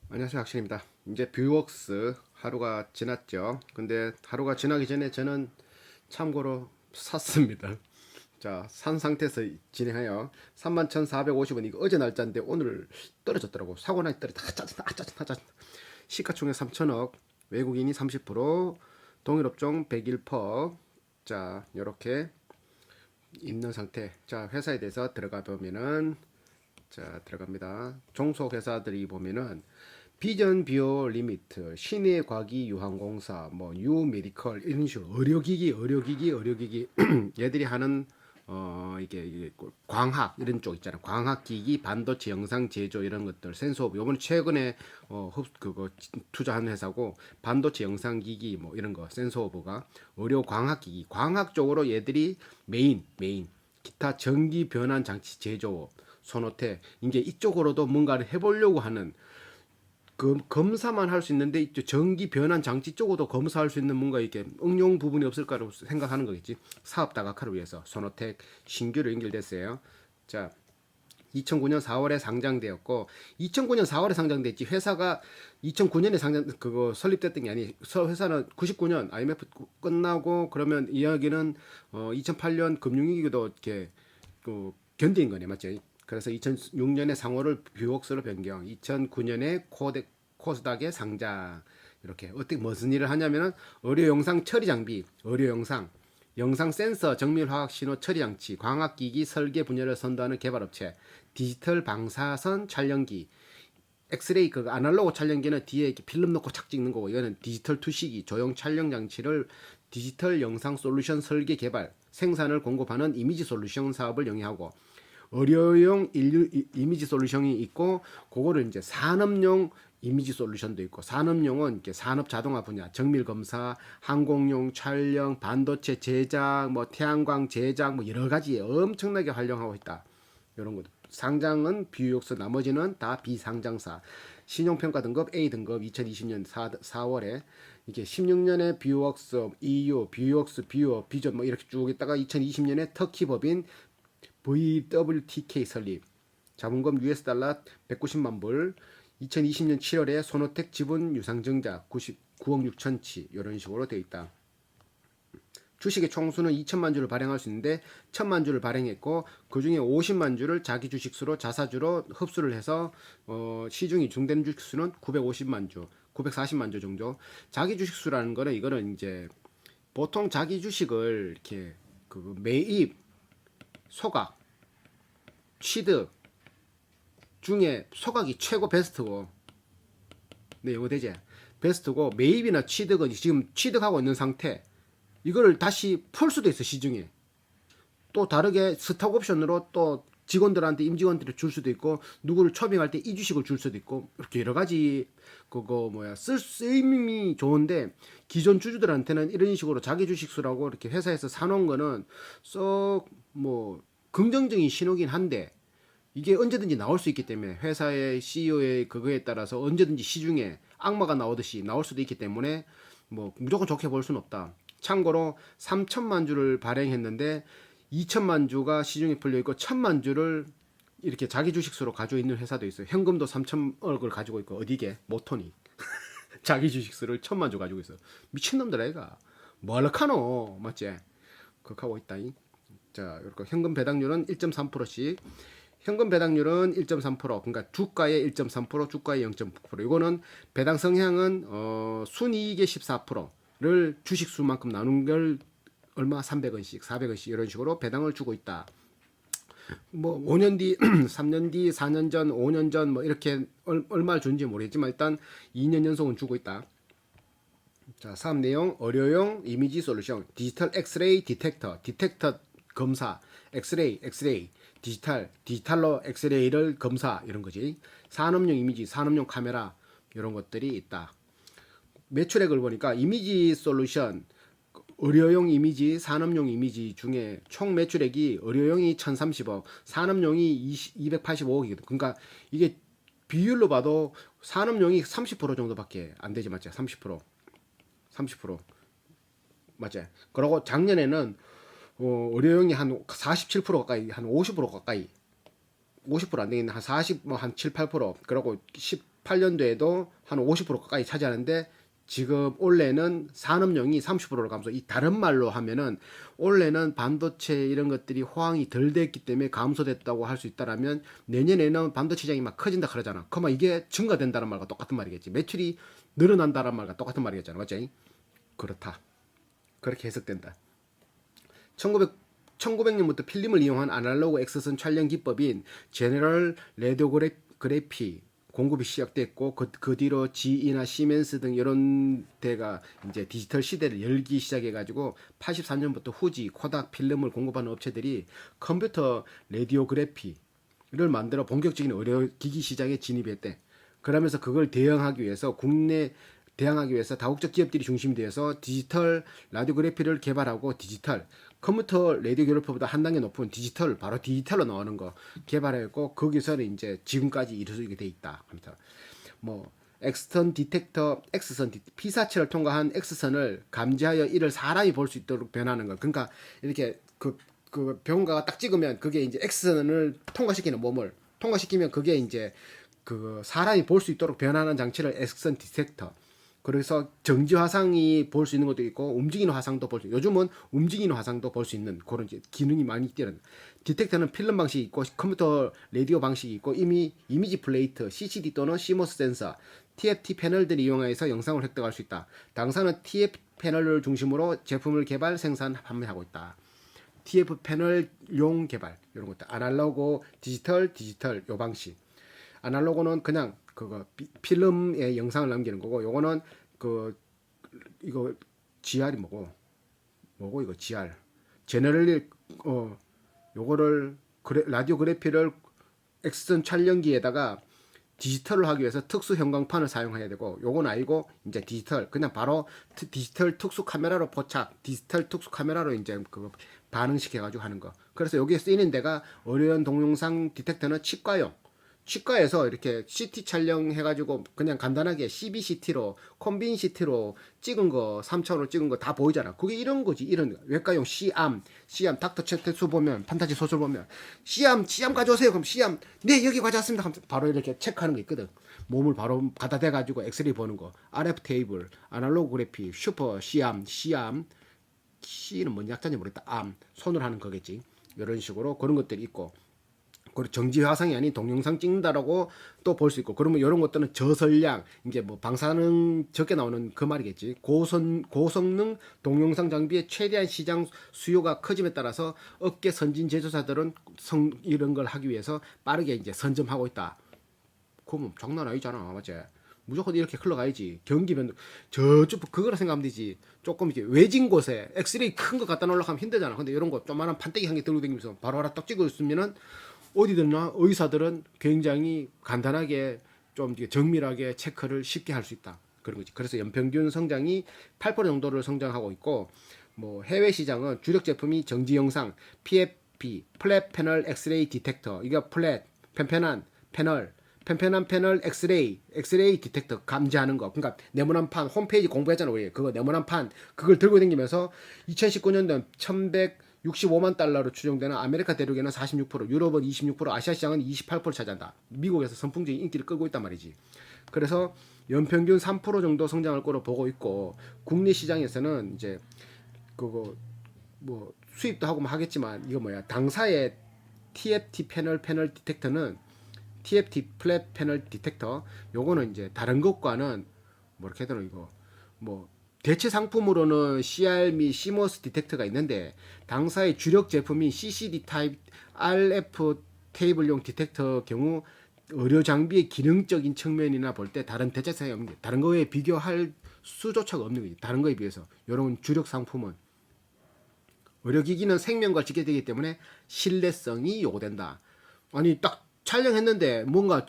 안녕하세요, 학신입니다. 이제 뷰웍스 하루가 지났죠. 근데 하루가 지나기 전에 저는 참고로 샀습니다. 자, 산 상태에서 진행하여 31,450원. 이거 어제 날짜인데 오늘 떨어졌더라고. 사고 나니 떨어졌다. 짜증나, 짜증나, 짜증나. 시가총액 3천억, 외국인이 30%, 동일업종 101%. 자, 요렇게 있는 상태. 자, 회사에 대해서 들어가 보면은, 자, 들어갑니다. 종속회사들이 보면은 비전 비오 리미트, 신의 과기 유한공사, 뭐 뉴메디컬 이런 식으로 의료기기 얘들이 하는 이게 광학 이런 쪽 있잖아. 광학기기, 반도체 영상 제조 이런 것들 센서오브 요번에 최근에 그거 투자한 회사고 반도체 영상기기 뭐 이런 거 센서오브가 의료 광학기기 광학 쪽으로 얘들이 메인 기타 전기 변환 장치 제조업 손호태 이제 이쪽으로도 뭔가를 해보려고 하는 검사만 할 수 있는데 이쪽 전기 변환 장치 쪽으로도 검사할 수 있는 뭔가 이렇게 응용 부분이 없을까라고 생각하는 거겠지. 사업 다각화를 위해서 소노텍 신규로 연결됐어요. 자, 2009년 4월에 상장되었고 2009년 4월에 상장됐지 회사가 2009년에 상장 그거 설립됐던 게 아니 회사는 99년 IMF 끝나고 그러면 이야기는 2008년 금융위기도 이렇게 견딘 거네 맞죠? 그래서 2006년에 상호를 뷰웍스로 변경, 2009년에 코스닥에 상장. 이렇게 어떻게 무슨 일을 하냐면은 의료 영상 처리 장비, 의료 영상 센서 정밀 화학 신호 처리 장치, 광학기기 설계 분야를 선도하는 개발업체, 디지털 방사선 촬영기, 엑스레이 그 아날로그 촬영기는 뒤에 이렇게 필름 넣고 착 찍는 거고 이거는 디지털 투시기 조형 촬영 장치를 디지털 영상 솔루션 설계 개발 생산을 공급하는 이미지 솔루션 사업을 영위하고 의료용 이미지 솔루션이 있고 그거를 이제 산업용 이미지 솔루션도 있고 산업용은 이렇게 산업 자동화 분야 정밀 검사 항공용 촬영 반도체 제작 뭐 태양광 제작 뭐 여러 가지에 엄청나게 활용하고 있다. 이런 것 상장은 뷰욕스 나머지는 다 비상장사 신용평가 등급 A 등급 2020년 4월에 이게 16년에 뷰웍스 EU 뷰웍스 뷰어 비전 뭐 이렇게 쭉 있다가 2020년에 터키 법인 VWTK 설립 자본금 US 달러 190만 불 2020년 7월에 소노텍 지분 유상증자 99억 6천치 이런 식으로 되어 있다. 주식의 총수는 2천만 주를 발행할 수 있는데 1천만 주를 발행했고 그 중에 50만 주를 자기 주식수로 자사주로 흡수를 해서 시중이 중된 주식수는 950만 주, 940만 주 정도. 자기 주식수라는 거는 이거는 이제 보통 자기 주식을 이렇게 그 매입, 소각, 취득 중에 소각이 최고 베스트고, 네, 이거 되지? 베스트고 매입이나 취득은 지금 취득하고 있는 상태. 이거를 다시 풀 수도 있어 시중에. 또 다르게 스톡 옵션으로 또 직원들한테 임직원들이 줄 수도 있고 누구를 초빙할 때 이 주식을 줄 수도 있고 이렇게 여러 가지 그거 뭐야 쓰임이 좋은데 기존 주주들한테는 이런 식으로 자기 주식수라고 이렇게 회사에서 사놓은 거는 썩 뭐 긍정적인 신호긴 한데 이게 언제든지 나올 수 있기 때문에 회사의 CEO의 그거에 따라서 언제든지 시중에 악마가 나오듯이 나올 수도 있기 때문에 뭐 무조건 좋게 볼 수는 없다. 참고로 3천만 주를 발행했는데 2천만 주가 시중에 풀려 있고 1천만 주를 이렇게 자기 주식수로 가지고 있는 회사도 있어요. 현금도 3천억을 가지고 있고 어디게 모토니 자기 주식수를 1천만 주 가지고 있어. 미친놈들 애가 뭐 할까노 맞지? 그렇게 하고 있다잉. 자, 이렇게 현금 배당률은 1.3%씩. 현금 배당률은 1.3%. 그러니까 주가의 1.3%, 주가의 0.9%. 이거는 배당 성향은 순이익의 14%를 주식수만큼 나눈 걸 얼마 300원씩, 400원씩 이런 식으로 배당을 주고 있다. 뭐 5년 뒤, 3년 뒤, 4년 전, 5년 전 뭐 이렇게 얼마를 준지 모르겠지만 일단 2년 연속은 주고 있다. 자, 사업 내용 의료용 이미지 솔루션, 디지털 엑스레이 디텍터 검사, 엑스레이, 디지털로 엑스레이를 검사 이런 거지. 산업용 이미지, 산업용 카메라 이런 것들이 있다. 매출액을 보니까 이미지 솔루션, 의료용 이미지, 산업용 이미지 중에 총 매출액이 의료용이 1,030억, 산업용이 285억이거든. 그러니까 이게 비율로 봐도 산업용이 30% 정도밖에 안 되지 맞지? 30% 맞지? 그리고 작년에는 의료용이 한 47% 가까이, 한 50% 가까이, 50%안 되겠네, 한 40, 뭐 한 7, 8%, 그리고 2018년도에도 한 50% 가까이 차지하는데 지금 올해는 산업용이 30%로 감소. 이 다른 말로 하면은 올해는 반도체 이런 것들이 호황이 덜 됐기 때문에 감소됐다고 할 수 있다라면 내년에는 반도체 시장이 막 커진다 그러잖아. 그러면 이게 증가된다는 말과 똑같은 말이겠지. 매출이 늘어난다는 말과 똑같은 말이겠잖아. 맞지? 그렇다. 그렇게 해석된다. 1900년부터 필름을 이용한 아날로그 X선 촬영 기법인 제너럴 레디오그래피 공급이 시작됐고 그 뒤로 GE나 시멘스 등 이런 데가 이제 디지털 시대를 열기 시작해가지고 83년부터 후지, 코닥 필름을 공급하는 업체들이 컴퓨터 레디오그래피를 만들어 본격적인 의료기기 시장에 진입했대. 그러면서 그걸 대응하기 위해서 다국적 기업들이 중심이 되어서 디지털 라디오그래피를 개발하고 디지털 컴퓨터 라디오그래피보다 한 단계 높은 디지털 바로 디지털로 나오는 거 개발했고 거기서는 이제 지금까지 이루어지게 돼 있다. 뭐 X선 디텍터, 피사체를 통과한 X선을 감지하여 이를 사람이 볼 수 있도록 변하는 거. 그러니까 이렇게 그 병가가 딱 찍으면 그게 이제 X선을 통과시키는 몸을 통과시키면 그게 이제 그 사람이 볼 수 있도록 변하는 장치를 X선 디텍터. 그래서 정지 화상이 볼 수 있는 것도 있고 움직이는 화상도 볼 수 있고 요즘은 움직이는 화상도 볼 수 있는 그런 기능이 많이 뛰는 디텍터는 필름 방식이 있고 컴퓨터 라디오 방식이 있고 이미지 플레이트, CCD 또는 CMOS 센서, TFT 패널들을 이용해서 영상을 획득할 수 있다. 당사는 TF 패널을 중심으로 제품을 개발, 생산, 판매하고 있다. TF 패널용 개발 이런 것들 아날로그, 디지털 요 방식. 아날로그는 그냥 그거 필름에 영상을 남기는 거고 요거는 이거 GR이 뭐고 이거 GR 제너럴리 요거를 라디오 그래피를 X선 촬영기에다가 디지털을 하기 위해서 특수 형광판을 사용해야 되고 요건 아니고 이제 디지털 그냥 바로 디지털 특수 카메라로 포착 디지털 특수 카메라로 이제 그 반응시켜 가지고 하는 거. 그래서 여기에 쓰이는 데가 어려운 동영상 디텍터는 치과에서 이렇게 CT 촬영해가지고 그냥 간단하게 CBCT로 콤빈 CT로 찍은 거 3차원으로 찍은 거 다 보이잖아. 그게 이런 거지. 이런 외과용 C암 닥터 채테수 보면 판타지 소설 보면 C암 가져오세요. 그럼 C암 네 여기 가져왔습니다. 하면 바로 이렇게 체크하는 거 있거든. 몸을 바로 갖다 대가지고 엑스레이 보는 거. RF 테이블, 아날로그 그래피, 슈퍼 C암 C는 뭔 약자인지 모르겠다. 암 손으로 하는 거겠지. 이런 식으로 그런 것들이 있고. 그리고 정지 화상이 아닌 동영상 찍는다라고 또 볼 수 있고 그러면 이런 것들은 저설량 이제 뭐 방사능 적게 나오는 그 말이겠지. 고성능 동영상 장비의 최대한 시장 수요가 커짐에 따라서 업계 선진 제조사들은 이런 걸 하기 위해서 빠르게 이제 선점하고 있다. 그러면 장난 아니잖아, 맞지? 무조건 이렇게 흘러가야지. 경기면 저쪽 그거라 생각하면 되지. 조금 이렇게 외진 곳에 엑스레이 큰 거 갖다 놓으려고 하면 힘들잖아. 근데 이런 거 조그만한 판때기 한 개 들고 다니면서 바로 하나 딱 찍어 있으면은 어디든나 의사들은 굉장히 간단하게 좀 정밀하게 체크를 쉽게 할 수 있다. 그런 거지. 그래서 연평균 성장이 8% 정도를 성장하고 있고 뭐 해외 시장은 주력 제품이 정지 영상, PFP, 플랫 패널 엑스레이 디텍터. 이거 플랫 편편한 패널 엑스레이 디텍터 감지하는 거. 그러니까 네모난 판 홈페이지 공부했잖아 우리. 그거 네모난 판 그걸 들고 다니면서 2019년도에 1,165만 달러로 추정되는 아메리카 대륙에는 46%, 유럽은 26%, 아시아 시장은 28% 차지한다. 미국에서 선풍적인 인기를 끌고 있단 말이지. 그래서 연평균 3% 정도 성장할 거로 보고 있고 국내 시장에서는 이제 그거 뭐 수입도 하고 뭐 하겠지만 이거 당사의 TFT 패널 디텍터는 TFT 플랫 패널 디텍터 요거는 이제 다른 것과는 뭐 이렇게 되나 이거 뭐 대체 상품으로는 CR 및 CMOS 디텍터가 있는데 당사의 주력 제품인 CCD 타입 RF 테이블용 디텍터 경우 의료 장비의 기능적인 측면이나 볼 때 다른 대체사이 없는 게 다른 거에 비교할 수조차가 없는 거지. 다른 거에 비해서 이런 주력 상품은 의료기기는 생명과 직결되기 때문에 신뢰성이 요구된다. 아니 딱 촬영했는데 뭔가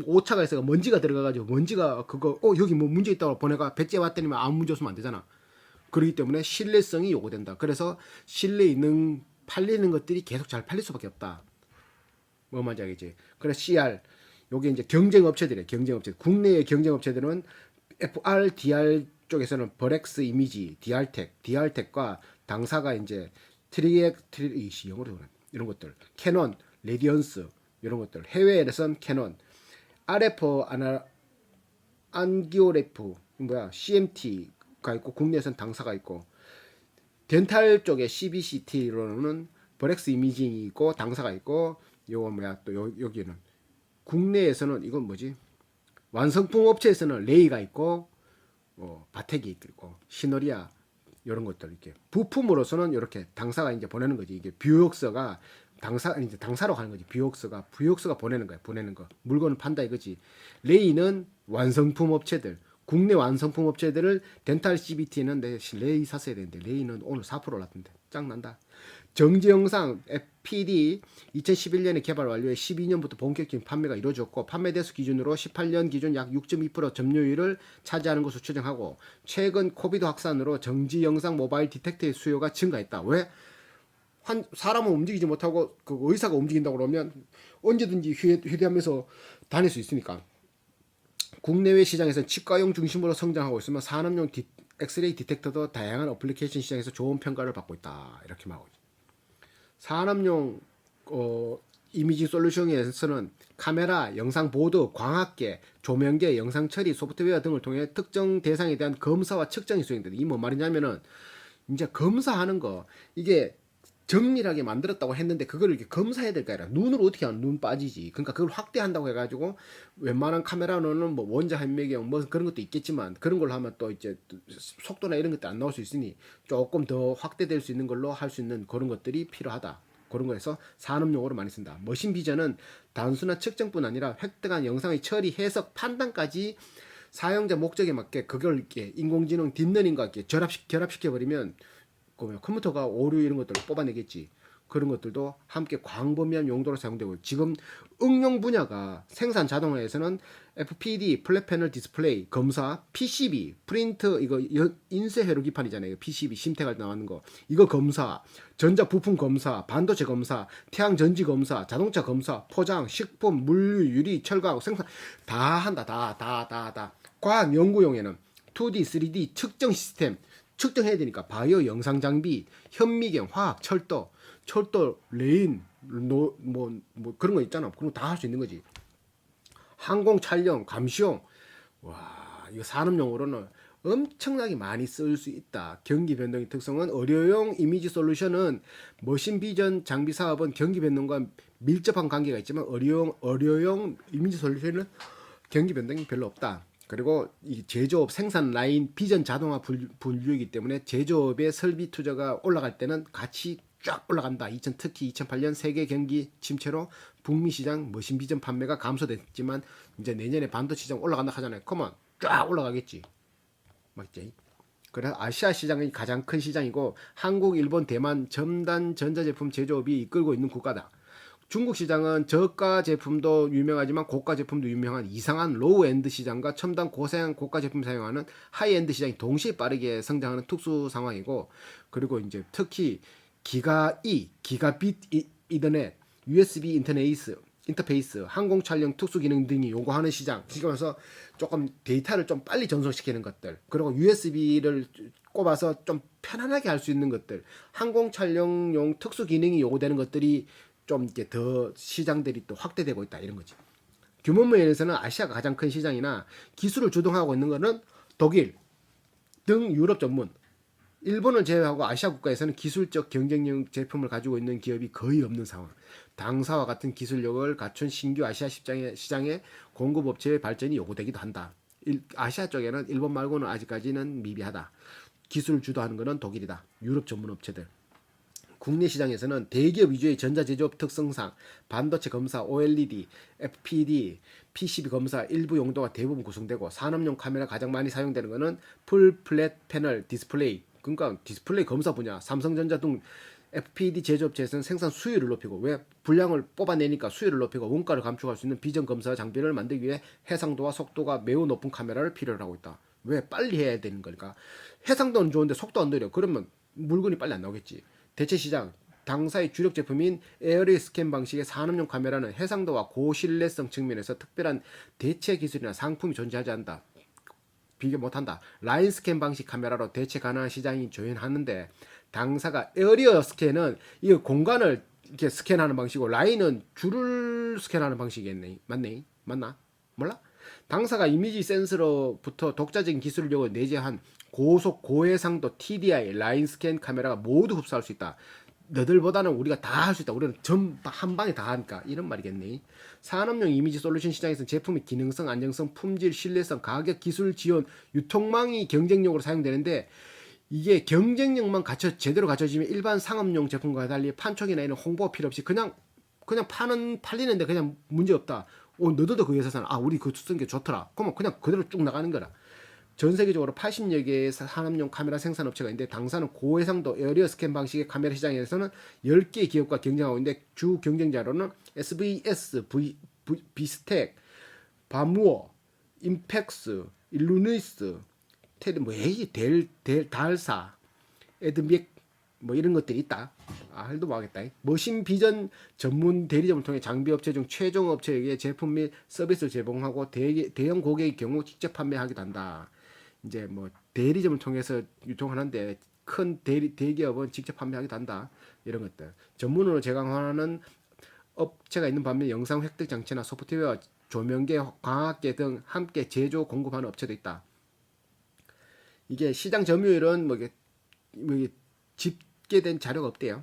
오차가 있어가 먼지가 들어가가지고 먼지가 그거 여기 뭐 문제 있다고 보내가 배째 왔더니 아무 문제 없으면 안 되잖아. 그렇기 때문에 신뢰성이 요구된다. 그래서 신뢰 있는 팔리는 것들이 계속 잘 팔릴 수밖에 없다. 뭐 말인지 알겠지? 그래서 CR 요게 이제 경쟁 업체들이에요. 국내의 경쟁 업체들은 FR, DR 쪽에서는 버렉스 이미지, DR텍과 당사가 이제 영어로 이런 것들, 캐논, 레디언스 이런 것들, 해외에서는 캐논, RF 안기오레프 뭐야 CMT가 있고 국내에서는 당사가 있고 덴탈 쪽에 CBCT로는 브렉스 이미징이 있고 당사가 있고 요거 뭐야 또 여기는 국내에서는 이건 뭐지 완성품 업체에서는 레이가 있고 바텍이 있고 시너리아 이런 것들 이렇게 부품으로서는 이렇게 당사가 이제 보내는 거지. 이게 뷰역서가 당사로 가는 거지. 뷰역서가 보내는 거야. 보내는 거. 물건을 판다 이거지. 레이는 완성품 업체들. 국내 완성품 업체들을 덴탈 CBT는 내 레이 샀어야 되는데 레이는 오늘 4% 올랐던데 짱난다. 정지영상 FPD 2011년에 개발 완료해 12년부터 본격적인 판매가 이루어졌고 판매 대수 기준으로 18년 기준 약 6.2% 점유율을 차지하는 것으로 추정하고 최근 코비드 확산으로 정지영상 모바일 디텍터의 수요가 증가했다. 왜? 사람은 움직이지 못하고 그 의사가 움직인다고 그러면 언제든지 휴대하면서 다닐 수 있으니까 국내외 시장에서는 치과용 중심으로 성장하고 있으며 산업용 엑스레이 디텍터도 다양한 어플리케이션 시장에서 좋은 평가를 받고 있다. 이렇게 말하고 있습니다. 산업용 이미지 솔루션에서는 카메라, 영상 보드, 광학계, 조명계, 영상 처리, 소프트웨어 등을 통해 특정 대상에 대한 검사와 측정이 수행된다. 이 뭐 말이냐면은 이제 검사하는 거 이게 정밀하게 만들었다고 했는데 그걸 이렇게 검사해야 될 거 아니라 눈으로 어떻게 하면 눈 빠지지. 그러니까 그걸 확대한다고 해가지고 웬만한 카메라는 뭐 원자 현미경 뭐 그런 것도 있겠지만 그런 걸로 하면 또 이제 속도나 이런 것도 안 나올 수 있으니 조금 더 확대될 수 있는 걸로 할 수 있는 그런 것들이 필요하다. 그런 거에서 산업용어로 많이 쓴다. 머신 비전은 단순한 측정뿐 아니라 획득한 영상의 처리, 해석, 판단까지 사용자 목적에 맞게 그걸 이렇게 인공지능 딥러닝과 이렇게 결합시켜 버리면 컴퓨터가 오류 이런 것들을 뽑아내겠지. 그런 것들도 함께 광범위한 용도로 사용되고 지금 응용 분야가 생산 자동화에서는 FPD 플랫 패널 디스플레이 검사, PCB 프린트 이거 인쇄 회로기판이잖아요. PCB 심택할 때 나오는 거 이거 검사, 전자 부품 검사, 반도체 검사, 태양 전지 검사, 자동차 검사, 포장, 식품, 물류, 유리, 철강 생산 다 한다. 다 과학 연구용에는 2D, 3D 측정 시스템 측정해야 되니까 바이오 영상 장비, 현미경, 화학, 철도 레인, 뭐 그런 거 있잖아. 그런 거 다 할 수 있는 거지. 항공 촬영, 감시용. 와, 이거 산업용으로는 엄청나게 많이 쓸 수 있다. 경기 변동의 특성은 의료용 이미지 솔루션은 머신 비전 장비 사업은 경기 변동과 밀접한 관계가 있지만 의료용 이미지 솔루션은 경기 변동이 별로 없다. 그리고 이 제조업 생산 라인 비전 자동화 분류이기 때문에 제조업의 설비 투자가 올라갈 때는 같이 쫙 올라간다. 특히 2008년 세계 경기 침체로 북미 시장 머신 비전 판매가 감소됐지만 이제 내년에 반도체 시장 올라간다 하잖아요. 그러면 쫙 올라가겠지. 맞지? 그래서 아시아 시장이 가장 큰 시장이고 한국, 일본, 대만 첨단 전자제품 제조업이 이끌고 있는 국가다. 중국 시장은 저가 제품도 유명하지만 고가 제품도 유명한 이상한 로우엔드 시장과 첨단 고사양 고가 제품 사용하는 하이엔드 시장이 동시에 빠르게 성장하는 특수 상황이고 그리고 이제 특히 기가빗 이더넷, USB 인터페이스, 항공 촬영 특수 기능 등이 요구하는 시장. 그러면서 조금 데이터를 좀 빨리 전송시키는 것들. 그리고 USB를 꼽아서 좀 편안하게 할 수 있는 것들. 항공 촬영용 특수 기능이 요구되는 것들이 좀 이제 더 시장들이 또 확대되고 있다 이런 거지. 규모 면에서는 아시아가 가장 큰 시장이나 기술을 주동하고 있는 것은 독일 등 유럽 전문, 일본을 제외하고 아시아 국가에서는 기술적 경쟁력 제품을 가지고 있는 기업이 거의 없는 상황. 당사와 같은 기술력을 갖춘 신규 아시아 시장의 공급 업체의 발전이 요구되기도 한다. 아시아 쪽에는 일본 말고는 아직까지는 미비하다. 기술을 주도하는 것은 독일이다. 유럽 전문 업체들. 국내 시장에서는 대기업 위주의 전자제조업 특성상 반도체 검사, OLED, FPD, PCB 검사 일부 용도가 대부분 구성되고 산업용 카메라 가장 많이 사용되는 것은 풀 플랫 패널 디스플레이 그러니까 디스플레이 검사 분야 삼성전자 등 FPD 제조업체에서는 생산 수율을 높이고 왜 분량을 뽑아내니까 수율을 높이고 원가를 감축할 수 있는 비전 검사 장비를 만들기 위해 해상도와 속도가 매우 높은 카메라를 필요로 하고 있다. 왜 빨리 해야 되는 거니까 해상도는 좋은데 속도 안 느려 그러면 물건이 빨리 안 나오겠지. 대체 시장 당사의 주력 제품인 에어리 스캔 방식의 산업용 카메라는 해상도와 고신뢰성 측면에서 특별한 대체 기술이나 상품이 존재하지 않는다. 비교 못한다. 라인 스캔 방식 카메라로 대체 가능한 시장이 조연하는데 당사가 에어리어 스캔은 이 공간을 이렇게 스캔하는 방식이고 라인은 줄을 스캔하는 방식이겠네. 맞네? 맞나? 몰라? 당사가 이미지 센서로부터 독자적인 기술을 이용해 내재한 고속 고해상도 TDI 라인 스캔 카메라가 모두 흡수할 수 있다. 너들보다는 우리가 다 할 수 있다. 우리는 한 방에 다 하니까 이런 말이겠네. 산업용 이미지 솔루션 시장에서는 제품의 기능성, 안정성, 품질, 신뢰성, 가격, 기술 지원, 유통망이 경쟁력으로 사용되는데 이게 경쟁력만 제대로 갖춰지면 일반 상업용 제품과 달리 판촉이나 이런 홍보가 필요 없이 그냥 팔리는데 그냥 문제 없다. 너도 그 회사잖아. 우리 그거 쓴 게 좋더라. 그러면 그냥 그대로 쭉 나가는 거라. 전 세계적으로 80여 개의 산업용 카메라 생산 업체가 있는데 당사는 고해상도 에어리어 스캔 방식의 카메라 시장에서는 10개의 기업과 경쟁하고 있는데 주 경쟁자로는 SVS, 비스텍, 바무어, 임팩스, 일루니스, 달사, 에드믹 이런 것들이 있다. 할도 모르겠다. 머신 비전 전문 대리점을 통해 장비 업체 중 최종 업체에게 제품 및 서비스를 제공하고 대형 고객의 경우 직접 판매하기도 한다. 이제 대리점을 통해서 유통하는데 큰 대기업은 직접 판매하기도 한다. 이런 것들. 전문으로 제공하는 업체가 있는 반면 영상 획득 장치나 소프트웨어, 조명계, 광학계 등 함께 제조 공급하는 업체도 있다. 이게 시장 점유율은 집계된 자료가 없대요.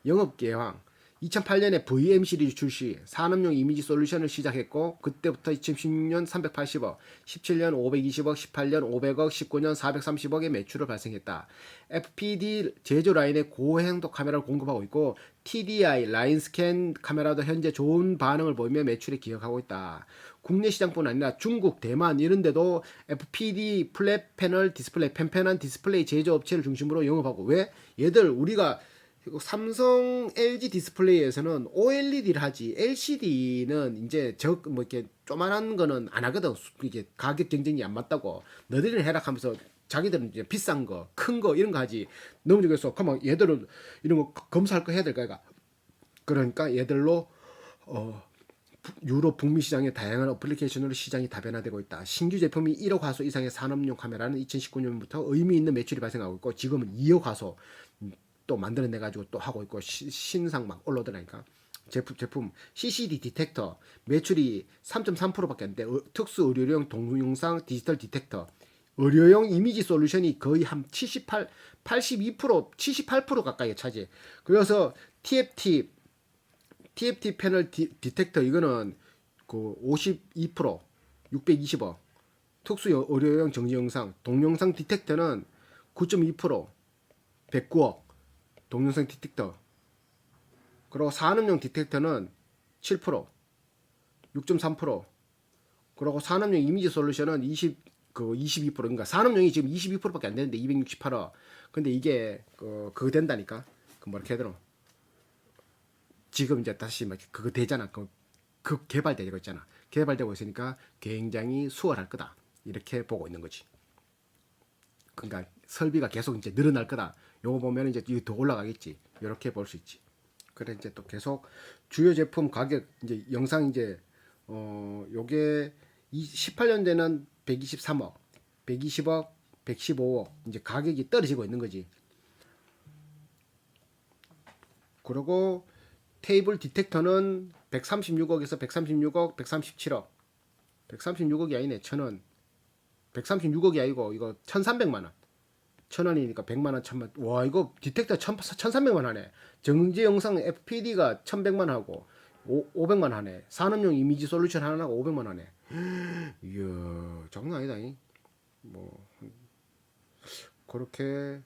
영업 개황 2008년에 VM 시리즈 출시, 산업용 이미지 솔루션을 시작했고 그때부터 2016년 380억, 17년 520억, 18년 500억, 19년 430억의 매출을 발생했다. FPD 제조 라인에 고해상도 카메라를 공급하고 있고 TDI 라인 스캔 카메라도 현재 좋은 반응을 보이며 매출에 기여하고 있다. 국내 시장뿐 아니라 중국, 대만 이런 데도 FPD 플랫 패널 디스플레이, 펜펜한 디스플레이 제조 업체를 중심으로 영업하고 왜? 얘들 우리가 삼성, LG 디스플레이에서는 OLED를 하지 LCD는 이제 이렇게 조만한 거는 안 하거든. 이게 가격 경쟁이 안 맞다고. 너희들은 해라 하면서 자기들은 이제 비싼 거, 큰 거 이런 거 하지. 너무 저기서 그러면 얘들은 이런 거 검사할 거 해야 될 거야. 그러니까 얘들로 유럽 북미 시장의 다양한 어플리케이션으로 시장이 다변화되고 있다. 신규 제품이 1억 화소 이상의 산업용 카메라는 2019년부터 의미 있는 매출이 발생하고 있고 지금은 2억 화소 또 만들어내 가지고 또 하고 있고 신상 막 올라오더라니까. 제품 CCD 디텍터 매출이 3.3%밖에 안 돼. 특수 의료용 동영상 디지털 디텍터 의료용 이미지 솔루션이 거의 한 82%, 78% 가까이 차지. 그래서 TFT 패널 디텍터 이거는 그 52%, 620억. 특수 의료용 정지 영상 동영상 디텍터는 9.2%, 109억. 동영상 디텍터. 그리고 산업용 디텍터는 7%, 6.3%. 그리고 산업용 이미지 솔루션은 22%. 그러니까 산업용이 지금 22%밖에 안 되는데 268억. 근데 이게 그거 된다니까. 뭐렇게 해야 되노? 지금 이제 다시 막 그거 되잖아. 그 개발되고 있잖아. 개발되고 있으니까 굉장히 수월할 거다. 이렇게 보고 있는 거지. 그러니까 설비가 계속 이제 늘어날 거다. 요거 보면 이제 더 올라가겠지. 이렇게 볼 수 있지. 그래 이제 또 계속 주요 제품 가격 이제 영상 이제 요게 18년대는 123억, 120억, 115억 이제 가격이 떨어지고 있는 거지. 그리고 테이블 디텍터는 136억에서 136억, 137억. 136억이 아니네. 1000원. 136억이 아니고 이거 1300만 원. 1000원이니까 100만 원, 1000만. 와, 이거 디텍터 1300만 하네. 정지 영상 FPD가 1100만 하고 500만 하네. 산업용 이미지 솔루션 하나가 500만 하네. 이야, 장난 아니다. 뭐 그렇게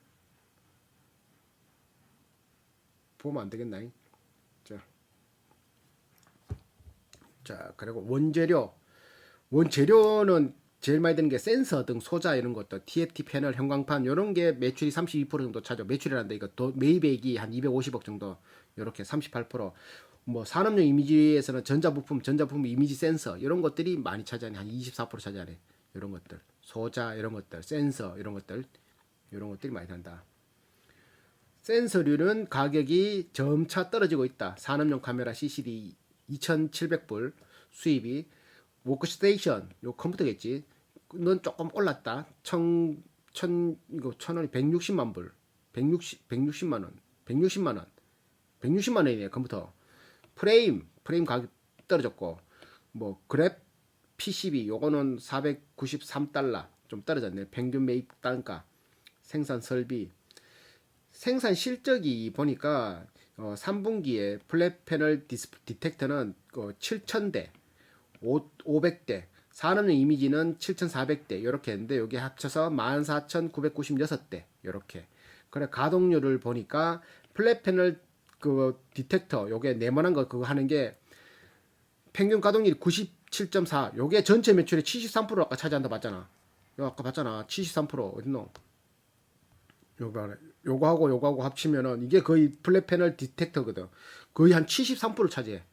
보면 안 되겠나? 자, 그리고 원재료는 제일 많이 드는 게 센서 등 소자 이런 것도 TFT 패널, 형광판 이런 게 매출이 32% 정도 차죠. 매출이란데 이거 매입액이 한 250억 정도 이렇게 38%. 뭐 산업용 이미지에서는 전자부품 이미지 센서 이런 것들이 많이 차지하네. 한 24% 차지하네. 이런 것들 소자 이런 것들 센서 이런 것들이 많이 난다. 센서류는 가격이 점차 떨어지고 있다. 산업용 카메라 CCD 2,700불 수입이 워크스테이션 요 컴퓨터겠지. 넌 조금 올랐다. 이거 1,000원이 160만 불. 160만 원. 160만 원이네 컴퓨터. 프레임 가격 떨어졌고 뭐 P12 요거는 493달러 좀 떨어졌네. 평균 매입 단가. 생산 설비. 생산 실적이 보니까 3분기에 플랫 패널 디텍터는 7,000대, 500대, 산업용 이미지는 7,400대 이렇게 했는데 여기 합쳐서 14,996대 이렇게. 그래 가동률을 보니까 플랫 패널 그 디텍터 요게 네모난 거 그거 하는 게 평균 가동률이 97.4. 요게 전체 매출의 73% 아까 차지한다 봤잖아. 요 아까 봤잖아. 73% 어딨노? 요거하고 합치면은 이게 거의 플랫 패널 디텍터거든. 거의 한 73% 차지해.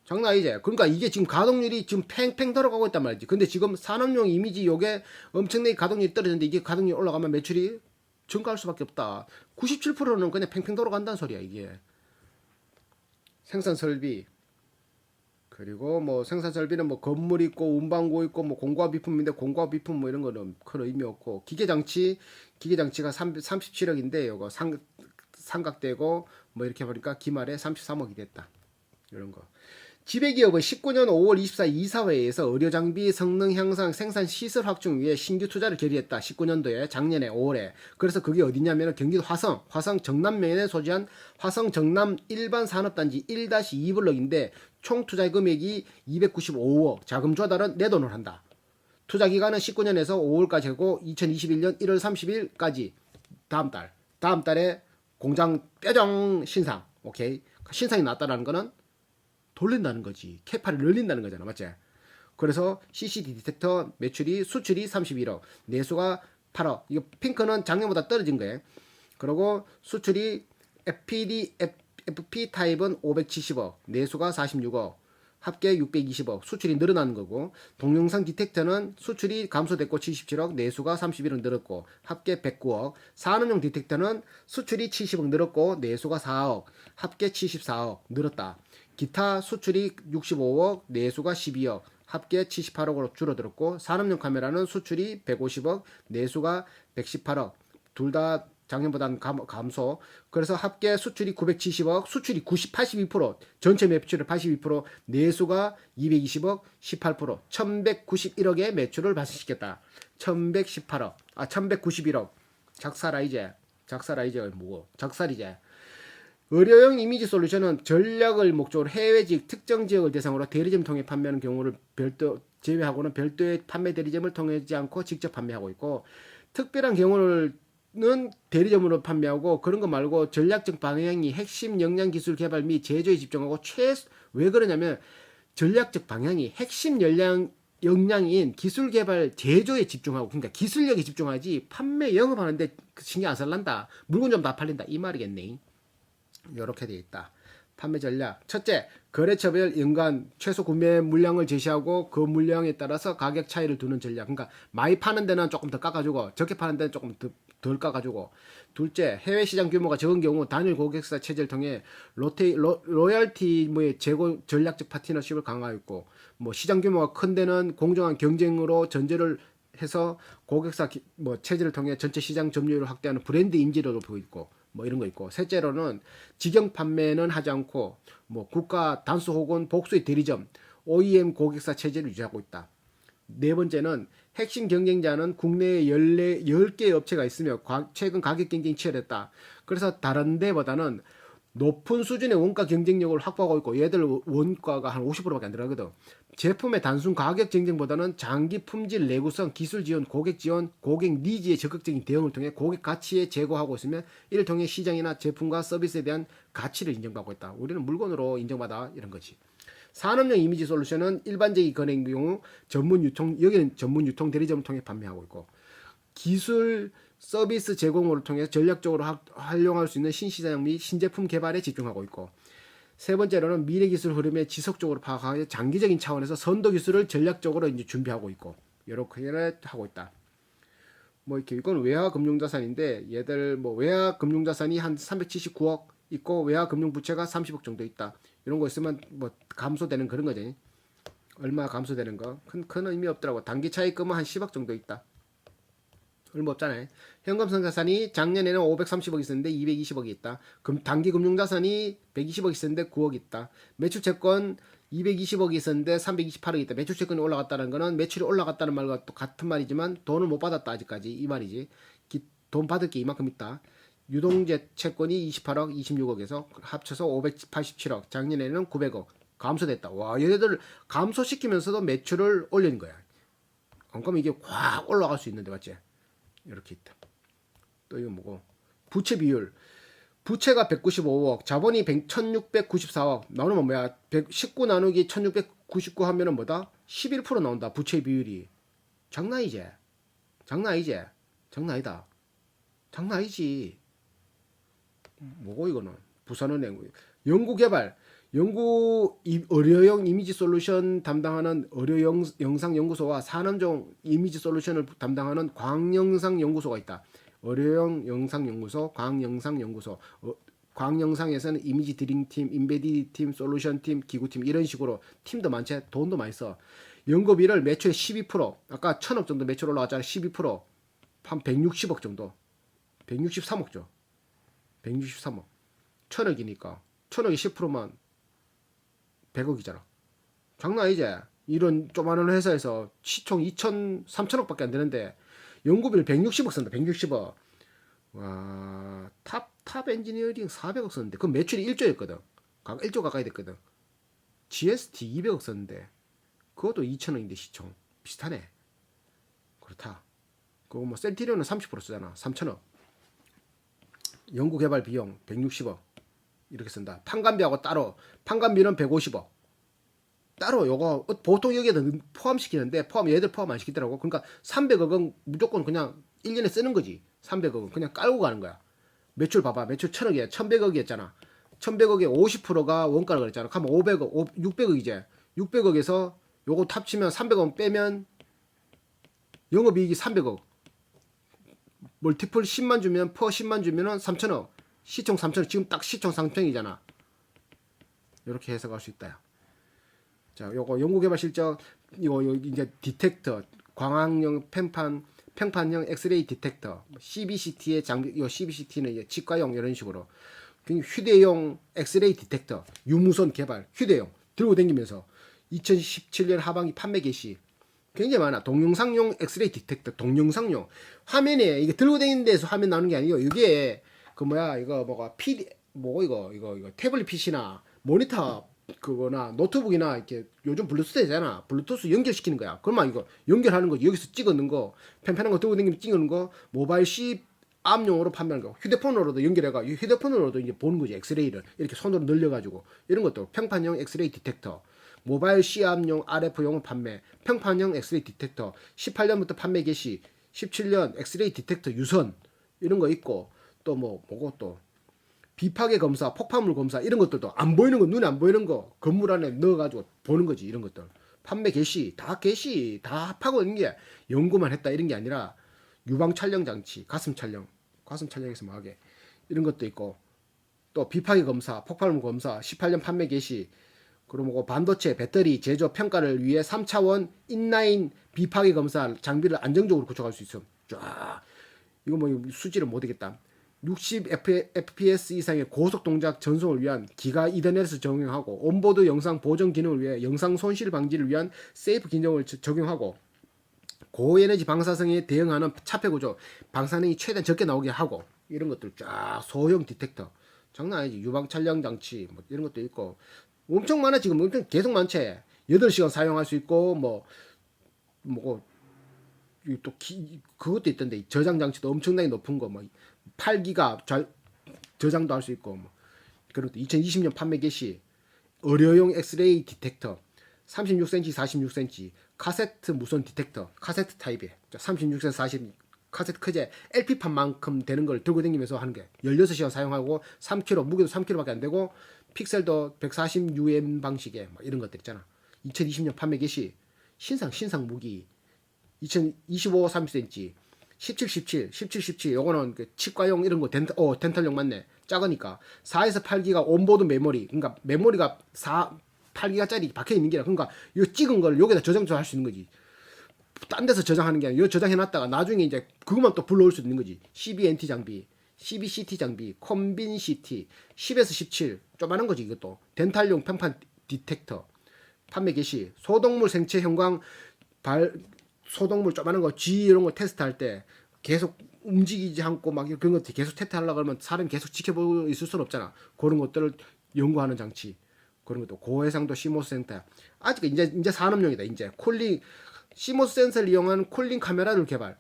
장난 아니지? 그러니까 이게 지금 가동률이 지금 팽팽 들어가고 있단 말이지. 근데 지금 산업용 이미지 요게 엄청나게 가동률이 떨어졌는데 이게 가동률이 올라가면 매출이 증가할 수밖에 없다. 97%는 그냥 팽팽 돌아간다는 소리야, 이게. 생산 설비. 그리고 뭐 생산 설비는 뭐 건물 있고 운반고 있고 뭐 공과 비품인데 공과 비품 뭐 이런 거는 큰 의미 없고 기계 장치가 37억인데 요거 삼각대고 뭐 이렇게 보니까 기말에 33억이 됐다. 이런 거. 지배기업은 19년 5월 24일 이사회에서 의료장비 성능 향상 생산 시설 확충 위해 신규 투자를 결의했다. 19년도에 작년에 5월에. 그래서 그게 어디냐면 경기도 화성 정남면에 소재한 화성 정남 일반 산업단지 1-2블럭인데 총 투자 금액이 295억. 자금 조달은 내 돈을 한다. 투자 기간은 19년에서 5월까지 하고 2021년 1월 30일까지 다음 달에 공장 뼈정 신상. 오케이. 신상이 났다라는 거는 돌린다는 거지. 캐파를 늘린다는 거잖아. 맞지? 그래서 CCD 디텍터 수출이 31억, 내수가 8억. 이거 핑크는 작년보다 떨어진 거예요. 그리고 수출이 FP 타입은 570억, 내수가 46억, 합계 620억, 수출이 늘어나는 거고, 동영상 디텍터는 수출이 감소됐고 77억, 내수가 31억 늘었고, 합계 109억, 산업용 디텍터는 수출이 70억 늘었고, 내수가 4억, 합계 74억 늘었다. 기타 수출이 65억, 내수가 12억, 합계 78억으로 줄어들었고 산업용 카메라는 수출이 150억, 내수가 118억. 둘 다 작년보다는 감소. 그래서 합계 수출이 970억, 수출이 82%, 전체 매출의 82%, 내수가 220억, 18%, 1191억의 매출을 발생시켰다. 1191억. 작살아 이제. 뭐고? 작살이제. 의료용 이미지 솔루션은 전략을 목적으로 해외 지역 특정 지역을 대상으로 대리점 통해 판매하는 경우를 제외하고는 별도의 판매 대리점을 통하지 않고 직접 판매하고 있고 특별한 경우는 대리점으로 판매하고 그런 거 말고 전략적 방향이 핵심 역량 기술 개발 및 제조에 집중하고 왜 그러냐면 전략적 방향이 핵심 역량인 기술 개발 제조에 집중하고 그러니까 기술력에 집중하지 판매 영업하는데 신경 안 쓸란다. 물건 좀 다 팔린다 이 말이겠네. 이렇게 되어 있다. 판매 전략. 첫째, 거래처별 연간 최소 구매 물량을 제시하고 그 물량에 따라서 가격 차이를 두는 전략. 그러니까 많이 파는 데는 조금 더 깎아주고 적게 파는 데는 조금 덜 깎아주고. 둘째, 해외 시장 규모가 적은 경우 단일 고객사 체제를 통해 로열티의 재고 전략적 파트너십을 강화했고, 뭐 시장 규모가 큰 데는 공정한 경쟁으로 전제를 해서 고객사 체제를 통해 전체 시장 점유율을 확대하는 브랜드 인지도를 보이고. 뭐 이런 거 있고 셋째로는 직영 판매는 하지 않고 뭐 국가 단수 혹은 복수의 대리점 OEM 고객사 체제를 유지하고 있다. 네 번째는 핵심 경쟁자는 국내에 10개의 업체가 있으며 최근 가격 경쟁이 치열했다. 그래서 다른 데보다는 높은 수준의 원가 경쟁력을 확보하고 있고 얘들 원가가 한 50%밖에 안 들어가거든. 제품의 단순 가격 경쟁보다는 장기 품질 내구성, 기술 지원, 고객 지원, 고객 니즈의 적극적인 대응을 통해 고객 가치에 제고하고 있으면 이를 통해 시장이나 제품과 서비스에 대한 가치를 인정받고 있다. 우리는 물건으로 인정받아 이런 거지. 산업용 이미지 솔루션은 일반적인 거래인 경우 여기는 전문 유통 대리점을 통해 판매하고 있고 기술 서비스 제공을 통해 전략적으로 활용할 수 있는 신시장 및 신제품 개발에 집중하고 있고 세 번째로는 미래 기술 흐름에 지속적으로 파악하여 장기적인 차원에서 선도 기술을 전략적으로 이제 준비하고 있고 이렇게 하고 있다. 뭐 이렇게 이건 외화 금융자산인데 얘들 뭐 외화 금융자산이 한 379억 있고 외화 금융 부채가 30억 정도 있다. 이런 거 있으면 뭐 감소되는 그런 거지. 얼마 감소되는 거 큰 의미 없더라고. 단기 차익금은 한 10억 정도 있다. 얼마 없잖아요. 현금 상자산이 작년에는 530억 있었는데 220억이 있다. 단기 금융자산이 120억 있었는데 9억 있다. 매출 채권 220억이 있었는데 328억이 있다. 매출 채권이 올라갔다는 거는 매출이 올라갔다는 말과 또 같은 말이지만 돈을 못 받았다 아직까지 이 말이지. 돈 받을 게 이만큼 있다. 유동재 채권이 28억, 26억에서 합쳐서 587억. 작년에는 900억 감소됐다. 와, 얘네들 감소시키면서도 매출을 올리는 거야. 그럼 이게 확 올라갈 수 있는데 맞지? 이렇게 있다. 또 이거 뭐고? 부채 비율. 부채가 195억, 자본이 1694억. 나오면 뭐야? 19 나누기 1699 하면은 뭐다? 11% 나온다. 부채 비율이. 장난이지? 장난 아니지? 장난 아니다. 장난 아니지. 뭐고 이거는? 부산은행. 연구개발. 의료용 이미지 솔루션 담당하는 의료영상연구소와 산업종 이미지 솔루션을 담당하는 광영상연구소가 있다. 의료용 영상연구소, 광영상연구소. 광영상에서는 이미지 드림팀, 인베디드 팀, 솔루션 팀, 기구팀 이런 식으로 팀도 많지, 돈도 많이 써. 연구비를 매출의 12%, 아까 1000억 정도 매출 올라갔잖아. 12%, 한 160억 정도. 163억죠. 163억. 1000억이니까. 1000억이 10%만 100억이잖아. 장난 아니지? 이런 조그마한 회사에서 시총 2천, 3천억밖에 안 되는데 연구비를 160억 쓴다. 160억. 와, 탑 엔지니어링 400억 썼는데 그 매출이 1조였거든. 1조 가까이 됐거든. GST 200억 썼는데 그것도 2천억인데 시총. 비슷하네. 그렇다. 그거 뭐 센티리온은 30% 쓰잖아. 3천억. 연구개발 비용 160억. 이렇게 쓴다. 판관비하고 따로. 판관비는 150억. 따로 요거 보통 여기에다 포함시키는데 얘들 포함 안 시키더라고. 그러니까 300억은 무조건 그냥 1년에 쓰는 거지. 300억은 그냥 깔고 가는 거야. 매출 봐봐. 매출 1000억이야. 1100억이었잖아. 1100억에 50%가 원가라고 그랬잖아. 그러면 500억, 600억이지. 600억에서 요거 합치면 300억 빼면 영업이익이 300억. 멀티플 10만 주면 퍼 10만 주면은 3천억. 시총 3천억. 지금 딱 시총 3천억이잖아. 이렇게 해석할 수 있다. 자, 요거 연구개발 실적 이거 이제 디텍터 광학용 평판형 엑스레이 디텍터 CBCT의 장비. 요 CBCT는 이제 치과용 이런 식으로 휴대용 엑스레이 디텍터 유무선 개발 휴대용 들고 다니면서 2017년 하반기 판매 개시 굉장히 많아. 동영상용 엑스레이 디텍터 동영상용 화면에 이게 들고 다니는 데서 화면 나오는 게 아니고 이게 그 뭐야 이거 뭐가 PD 뭐 이거 태블릿 PC나 모니터 그거나 노트북이나 이렇게 요즘 블루투스 되잖아. 블루투스 연결시키는 거야. 그러면 이거 연결하는 거지. 여기서 찍어놓은 거 펜펜한 거 들고 다니면 찍어놓은 거 모바일 C 암용으로 판매하는 거. 휴대폰으로도 연결해가 휴대폰으로도 이제 보는 거지. 엑스레이를 이렇게 손으로 늘려가지고 이런 것도 평판형 엑스레이 디텍터 모바일 C 암용 RF용을 판매 평판형 엑스레이 디텍터 18년부터 판매 개시 17년 엑스레이 디텍터 유선 이런 거 있고 또 뭐고 또 비파괴 검사, 폭발물 검사 이런 것들도 안 보이는 거 눈에 안 보이는 거 건물 안에 넣어가지고 보는 거지. 이런 것들 판매 개시 다 합하고 있는 게 연구만 했다 이런 게 아니라 유방 촬영 장치, 가슴 촬영에서 뭐 하게 이런 것도 있고 또 비파괴 검사, 폭발물 검사 18년 판매 개시 그리고 반도체 배터리 제조 평가를 위해 3차원 인라인 비파괴 검사 장비를 안정적으로 구축할 수 있음. 쫙 이거 뭐 수지를 못 하겠다. 60fps 이상의 고속 동작 전송을 위한 기가 이더넷을 적용하고 온보드 영상 보정 기능을 위해 영상 손실 방지를 위한 세이프 기능을 적용하고 고에너지 방사성에 대응하는 차폐 구조 방사능이 최대한 적게 나오게 하고 이런 것들 쫙 소형 디텍터 장난 아니지. 유방 촬영 장치 뭐 이런 것도 있고 엄청 많아. 지금 엄청 계속 많지. 8시간 사용할 수 있고 또 그것도 있던데 저장 장치도 엄청나게 높은 거 8기가 저장도 할 수 있고 그리고 2020년 판매 개시 의료용 엑스레이 디텍터 36cm 46cm 카세트 무선 디텍터 카세트 타입에 36cm 40 카세트 크제 LP판만큼 되는 걸 들고 다니면서 하는 게 16시간 사용하고 3kg 무게도 3kg밖에 안 되고 픽셀도 140UM 방식의 이런 것들 있잖아. 2020년 판매 개시 신상 무기 2025 30cm 17 요거는 그 치과용 이런 거 덴탈용 맞네. 작으니까 4에서 8기가 온보드 메모리 그러니까 메모리가 8기가짜리 박혀 있는 게 그러니까 이 찍은 걸 여기다 저장도 할 수 있는 거지. 딴 데서 저장하는 게 아니라 이 저장해놨다가 나중에 이제 그것만 또 불러올 수 있는 거지. CBNT 장비, CBCT 장비, 콤빈CT 10에서 17 조그마한 거지. 이것도 덴탈용 평판 디텍터 판매 개시. 소동물 생체 형광 소동물 조그마한 거 G 이런 거 테스트할 때 계속 움직이지 않고 막 그런 것들 계속 테스트하려고 그러면 사람이 계속 지켜보고 있을 수는 없잖아. 그런 것들을 연구하는 장치. 그런 것도 고해상도 시모스 센터. 아직 이제 산업용이다. 이제 쿨링 시모스 센서를 이용한 쿨링 카메라를 개발.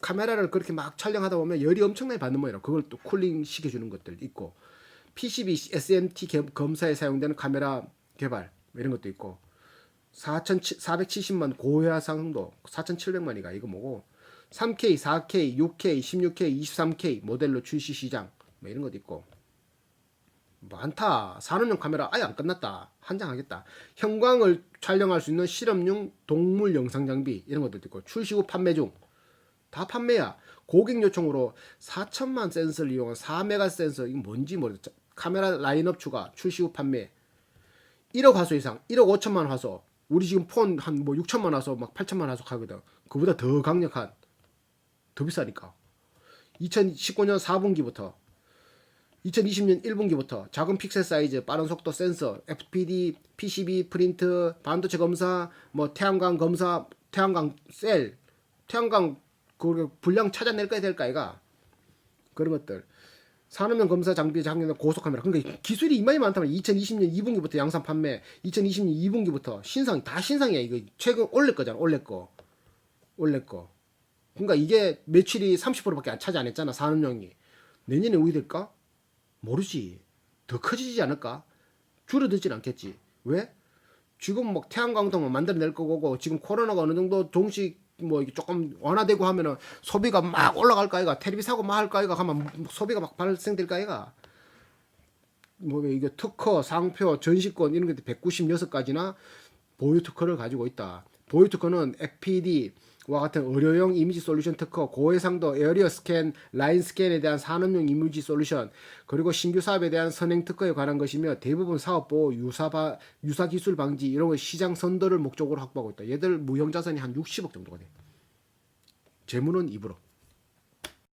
카메라를 그렇게 막 촬영하다 보면 열이 엄청나게 받는 모양이라 그걸 또 쿨링 시켜주는 것들 있고 PCB SMT 검사에 사용되는 카메라 개발 이런 것도 있고 4,470만 고해상도 4,700만이가 이거 뭐고 3K, 4K, 6K, 16K, 23K 모델로 출시 시장 뭐 이런 것도 있고 많다. 산업용 카메라 아예 안 끝났다. 한장 하겠다. 형광을 촬영할 수 있는 실험용 동물 영상 장비 이런 것도 있고 출시 후 판매 중. 다 판매야. 고객 요청으로 4천만 센서를 이용한 4메가 센서 이거 뭔지 모르겠어. 카메라 라인업 추가 출시 후 판매. 1억 화소 이상 1억 5천만 화소. 우리 지금 폰 한 뭐 6천만 화소 막 8천만 화소 하거든. 그보다 더 강력한 더 비싸니까. 2019년 4분기부터 2020년 1분기부터 작은 픽셀 사이즈, 빠른 속도 센서, FPD, PCB 프린트, 반도체 검사, 뭐 태양광 검사, 태양광 셀, 태양광 그 분량 찾아낼 거야 될까 이가 그런 것들. 산업용 검사 장비 장비는 고속 카메라. 그러니까 기술이 이만이 많다면 2020년 2분기부터 양산 판매, 2020년 2분기부터 신상 다 신상이야. 이거 최근 올릴 거잖아. 올릴 거. 그러니까 이게 매출이 30%밖에 차지 안 했잖아. 산업용이. 내년에 어디 될까? 모르지. 더 커지지 않을까? 줄어들진 않겠지. 왜? 지금 뭐 태양광도 만들어낼 거고 지금 코로나가 어느 정도 동시 뭐 이게 조금 완화되고 하면은 소비가 막 올라갈까 아이가 텔레비 사고 막 할까 아이가 하면 소비가 막 발생될까 아이가 뭐 이게 특허, 상표, 전시권 이런 것들 196가지나 보유 특허를 가지고 있다. 보유 특허는 FPD와 같은 의료용 이미지 솔루션 특허, 고해상도 에어리어 스캔, 라인 스캔에 대한 산업용 이미지 솔루션, 그리고 신규 사업에 대한 선행 특허에 관한 것이며 대부분 사업 보호, 유사 기술 방지 이런 거 시장 선도를 목적으로 확보하고 있다. 얘들 무형 자산이 한 60억 정도가 돼. 재무는 2%.